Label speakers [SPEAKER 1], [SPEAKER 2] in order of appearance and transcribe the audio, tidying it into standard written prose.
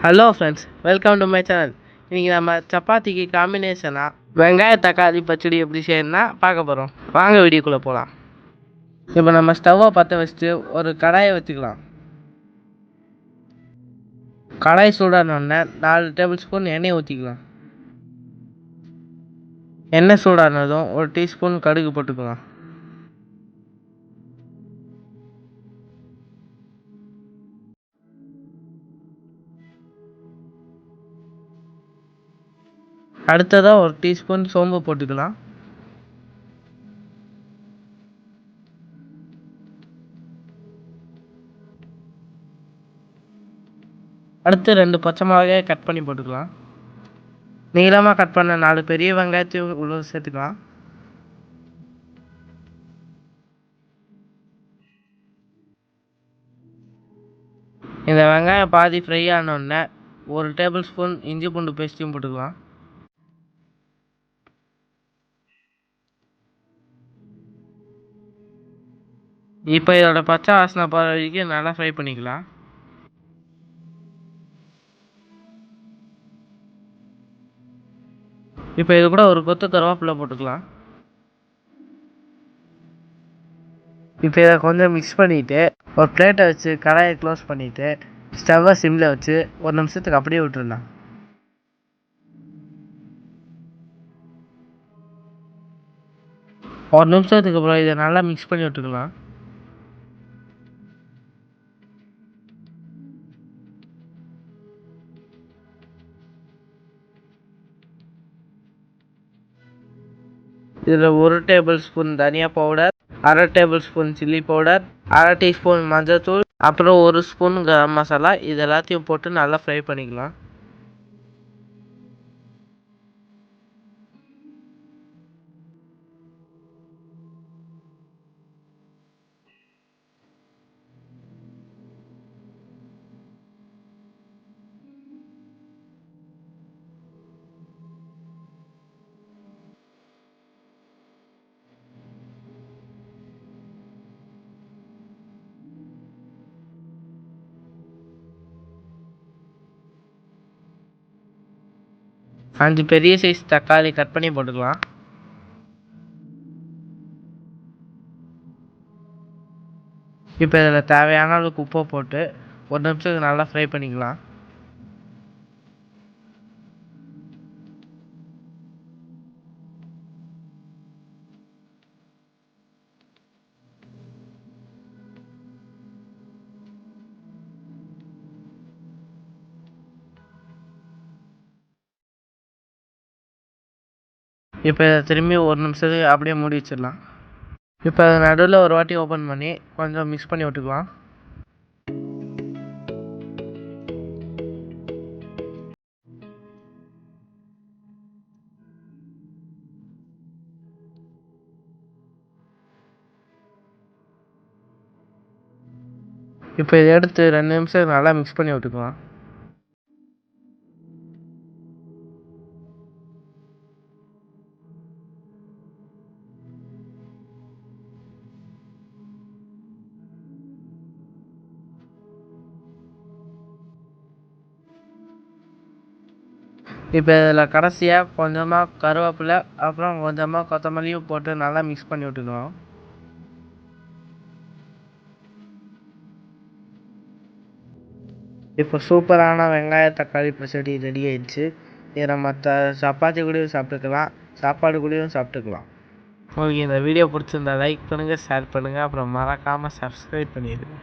[SPEAKER 1] Hello friends, welcome to my channel. இன்றைக்கி நம்ம சப்பாத்திக்கு காம்பினேஷனாக வெங்காய தக்காளி பச்சடி எப்படி செய்யணும்னா பார்க்க போகிறோம். வாங்க வீடியோக்குள்ளே போகலாம். இப்போ நம்ம ஸ்டவ்வை பற்ற வச்சுட்டு ஒரு கடாயை வச்சுக்கலாம். கடாய் சூடானோடனே 4 டேபிள் ஸ்பூன் எண்ணெய் ஊற்றிக்கலாம். எண்ணெய் சூடானதும் 1 டீஸ்பூன் கடுகு போட்டுக்கலாம். அடுத்ததாக 1 டீஸ்பூன் சோம்பு போட்டுக்கலாம். அடுத்து 2 பச்சை மிளகாயை கட் பண்ணி போட்டுக்கலாம். நீளமாக கட் பண்ண 4 பெரிய வெங்காயத்தையும் உள்ள சேர்த்துக்கலாம். இந்த வெங்காயம் பாதி ஃப்ரை ஆனோடனே 1 டேபிள் ஸ்பூன் இஞ்சி பூண்டு பேஸ்ட்டையும் போட்டுக்கலாம். இப்போ இதோட பச்சை வாசனை போகிற வரைக்கும் நல்லா ஃப்ரை பண்ணிக்கலாம். இப்போ இது கூட ஒரு கொத்து கருவேப்பிலை போட்டுக்கலாம். இப்போ இதை கொஞ்சம் மிக்ஸ் பண்ணிவிட்டு ஒரு பிளேட்டை வச்சு கடாயை க்ளோஸ் பண்ணிவிட்டு ஸ்டவ்வை சிம்மில் வச்சு 1 நிமிஷத்துக்கு அப்படியே விட்டுடலாம். ஒரு நிமிஷத்துக்கு அப்புறம் இதை நல்லா மிக்ஸ் பண்ணி விட்டுக்கலாம். இதில் 1 டேபிள் ஸ்பூன் தனியா powder, 1/2 table spoon chilli powder, 1/2 teaspoon மஞ்சள்தூள், அப்புறம் 1 ஸ்பூன் கரம் மசாலா, இது எல்லாத்தையும் போட்டு நல்லா ஃப்ரை பண்ணிக்கலாம். அஞ்சு பெரிய சைஸ் தக்காளி கட் பண்ணி போட்டுக்கலாம். இப்போ இதில் தேவையான அளவுக்கு உப்பை போட்டு 1 நிமிஷத்துக்கு நல்லா ஃப்ரை பண்ணிக்கலாம். இப்போ இதை திரும்பி 1 நிமிஷத்துக்கு அப்படியே மூடி வச்சிடலாம். இப்போ அதை நடுவில் ஒரு வாட்டி ஓப்பன் பண்ணி கொஞ்சம் மிக்ஸ் பண்ணி விட்டுக்கலாம். இப்போ இதை எடுத்து 2 நிமிஷம் நல்லா மிக்ஸ் பண்ணி விட்டுக்கலாம். இப்போ இதில் கடைசியாக கொஞ்சமாக கருவேப்பிலை அப்புறம் கொஞ்சமாக கொத்தமல்லியும் போட்டு நல்லா மிக்ஸ் பண்ணி விட்டுக்கலாம். இப்போ சூப்பரான வெங்காய தக்காளி பச்சடி ரெடி ஆயிடுச்சு. இதை மற்ற சப்பாத்தி கூடயும் சாப்பிட்டுக்கலாம், சாப்பாடு கூடயும் சாப்பிட்டுக்கலாம். உங்களுக்கு இந்த வீடியோ பிடிச்சிருந்தா லைக் பண்ணுங்கள், ஷேர் பண்ணுங்கள், அப்புறம் மறக்காமல் சப்ஸ்கிரைப் பண்ணிடுங்க.